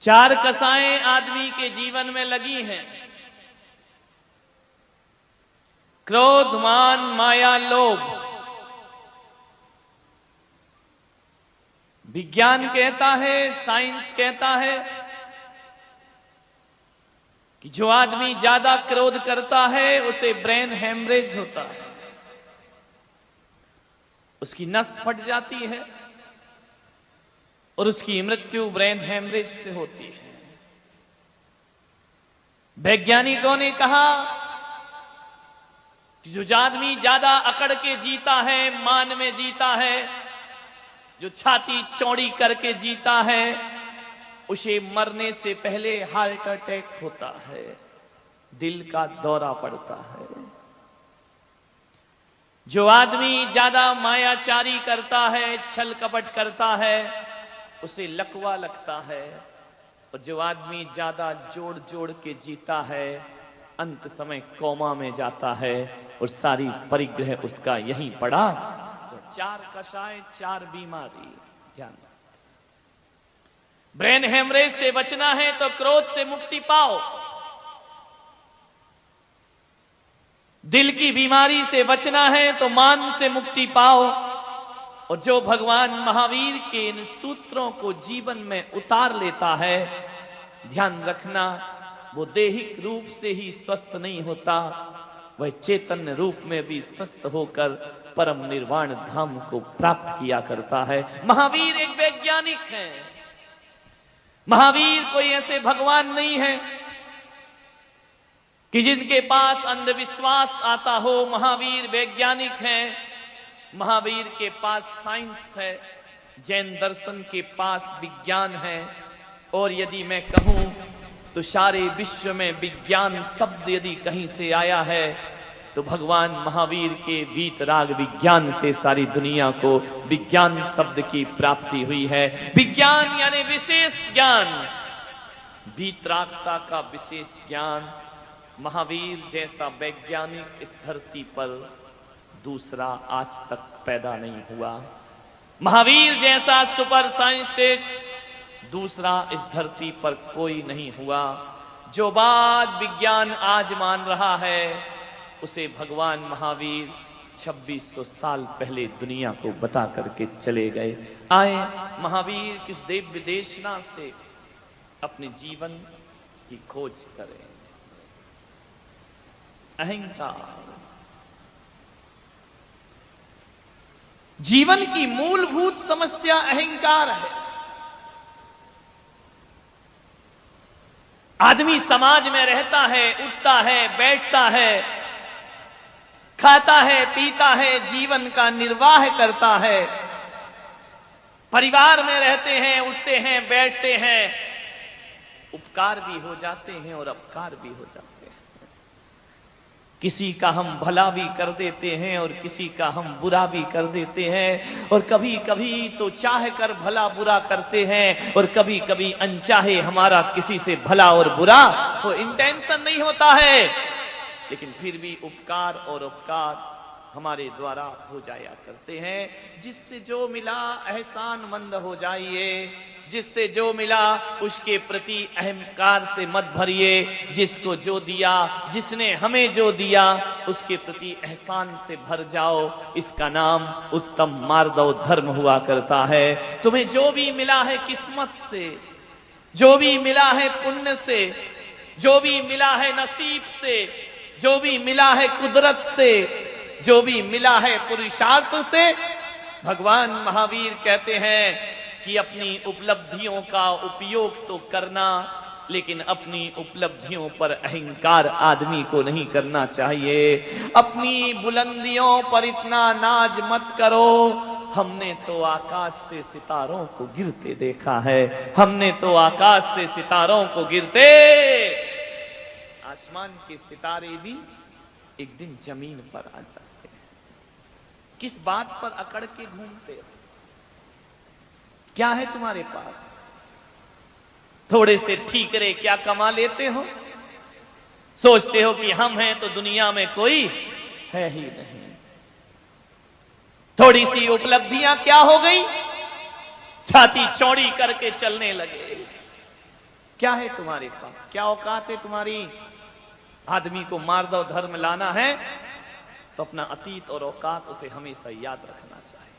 चार कसाएं आदमी के जीवन में लगी हैं। क्रोध, मान, माया, लोभ। विज्ञान कहता है, साइंस कहता है कि जो आदमी ज्यादा क्रोध करता है उसे ब्रेन हेमरेज होता है, उसकी नस फट जाती है और उसकी मृत्यु ब्रेन हेमरेज से होती है। वैज्ञानिकों ने कहा कि जो आदमी ज्यादा अकड़ के जीता है, मान में जीता है, जो छाती चौड़ी करके जीता है, उसे मरने से पहले हार्ट अटैक होता है, दिल का दौरा पड़ता है। जो आदमी ज्यादा मायाचारी करता है, छल कपट करता है, उसे लकवा लगता है। और जो आदमी ज्यादा जोड़ जोड़ के जीता है, अंत समय कोमा में जाता है और सारी परिग्रह उसका यहीं पड़ा। चार कसाएं, चार बीमारी। ध्यान, ब्रेन हेमरेज से बचना है तो क्रोध से मुक्ति पाओ, दिल की बीमारी से बचना है तो मान से मुक्ति पाओ। और जो भगवान महावीर के इन सूत्रों को जीवन में उतार लेता है, ध्यान रखना, वो दैहिक रूप से ही स्वस्थ नहीं होता, वह चैतन्य रूप में भी स्वस्थ होकर परम निर्वाण धाम को प्राप्त किया करता है। महावीर एक वैज्ञानिक है। महावीर कोई ऐसे भगवान नहीं है कि जिनके पास अंधविश्वास आता हो। महावीर वैज्ञानिक हैं। महावीर के पास साइंस है, जैन दर्शन के पास विज्ञान है। और यदि मैं कहूं तो सारे विश्व में विज्ञान शब्द यदि कहीं से आया है तो भगवान महावीर के वीतराग विज्ञान से सारी दुनिया को विज्ञान शब्द की प्राप्ति हुई है। विज्ञान यानी विशेष ज्ञान, वीतरागता का विशेष ज्ञान। महावीर जैसा वैज्ञानिक इस धरती पर दूसरा आज तक पैदा नहीं हुआ। महावीर जैसा सुपर साइंटिस्ट दूसरा इस धरती पर कोई नहीं हुआ। जो बात विज्ञान आज मान रहा है उसे भगवान महावीर 2600 साल पहले दुनिया को बता करके चले गए। आए महावीर किस देव विदेशना से अपने जीवन की खोज करें। अहंकार जीवन की मूलभूत समस्या अहंकार है। आदमी समाज में रहता है, उठता है, बैठता है, खाता है, पीता है, जीवन का निर्वाह करता है। परिवार में रहते हैं, उठते हैं, बैठते हैं, उपकार भी हो जाते हैं और अपकार भी हो जाते हैं। किसी का हम भला भी कर देते हैं और किसी का हम बुरा भी कर देते हैं। और कभी कभी तो चाह कर भला बुरा करते हैं और कभी कभी अनचाहे हमारा किसी से भला और बुरा वो इंटेंशन नहीं होता है, लेकिन फिर भी उपकार और उपकार हमारे द्वारा हो जाया करते हैं। जिससे जो मिला एहसान मंद हो जाइए, जिससे जो मिला उसके प्रति अहंकार से मत भरिए। जिसको जो दिया, जिसने हमें जो दिया उसके प्रति एहसान से भर जाओ। इसका नाम उत्तम मार्दव धर्म हुआ करता है। तुम्हें जो भी मिला है किस्मत से, जो भी मिला है पुण्य से, जो भी मिला है नसीब से, जो भी मिला है कुदरत से, जो भी मिला है पुरुषार्थ से, भगवान महावीर कहते हैं कि अपनी उपलब्धियों का उपयोग तो करना, लेकिन अपनी उपलब्धियों पर अहंकार आदमी को नहीं करना चाहिए। अपनी बुलंदियों पर इतना नाज मत करो। हमने तो आकाश से सितारों को गिरते देखा है। हमने तो आकाश से सितारों को गिरते, आसमान के सितारे भी एक दिन जमीन पर आ जाते हैं। किस बात पर अकड़ के घूमते हो? क्या है तुम्हारे पास? थोड़े से ठीकरे क्या कमा लेते हो? सोचते हो कि हम हैं तो दुनिया में कोई है ही नहीं। थोड़ी सी उपलब्धियां क्या हो गई, छाती चौड़ी करके चलने लगे। क्या है तुम्हारे पास, क्या औकात है तुम्हारी? आदमी को मार दो धर्म लाना है तो अपना अतीत और औकात उसे हमेशा याद रखना चाहिए।